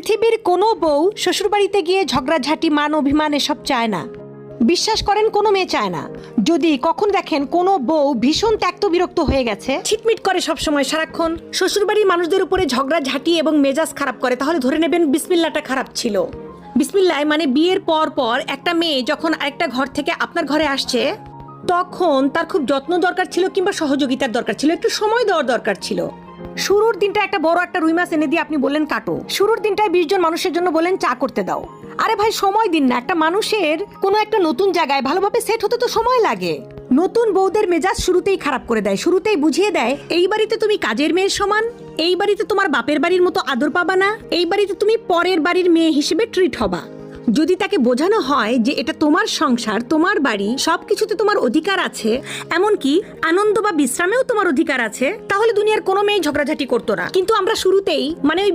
পৃথিবীর কোনো বউ শ্বশুরবাড়িতে গিয়ে ঝগড়াঝাটি মান অভিমান এসব চায় না। বিশ্বাস করেন কোনো মেয়ে চায় না। যদি কখন দেখেন কোনো বউ ভীষণ ত্যক্ত বিরক্ত হয়ে গেছে, ছিটমিট করে সবসময় সারাক্ষণ শ্বশুরবাড়ির মানুষদের উপরে ঝগড়াঝাটি এবং মেজাজ খারাপ করে, তাহলে ধরে নেবেন বিসমিল্লাহটা খারাপ ছিল। বিসমিল্লাহ মানে বিয়ের পর পর একটা মেয়ে যখন আরেকটা ঘর থেকে আপনার ঘরে আসছে, তখন তার খুব যত্ন দরকার ছিল কিংবা সহযোগিতার দরকার ছিল, একটু সময় দেওয়ার দরকার ছিল। শুরুর দিনটা একটা বড় একটা রুই মাছ এনে দিয়ে আপনি বললেন কাটো, শুরুর দিনটায় 20 জন মানুষের জন্য বলেন চা করতে দাও। আরে ভাই সময় দিন না, একটা মানুষের কোনো একটা নতুন জায়গায় ভালোভাবে সেট হতে তো সময় লাগে। নতুন বউদের মেজাজ শুরুতেই খারাপ করে দেয়, শুরুতেই বুঝিয়ে দেয় এই বাড়িতে তুমি কাজের মেয়ের সমান, এই বাড়িতে তোমার বাপের বাড়ির মতো আদর পাবা না, এই বাড়িতে তুমি পরের বাড়ির মেয়ে হিসেবে ট্রিট হবা। যদি তাকে বোঝানো হয় যে এটা তোমার সংসার, তোমার বাড়ি, সবকিছুতে তোমার অধিকার আছে, এমনকি আনন্দ বা বিশ্রামেও তোমার অধিকার আছে, তাহলে দুনিয়ার কোনো মেয়ে ঝগড়াঝাটি করতো না। কিন্তু আমরা শুরুতেই মানে ওই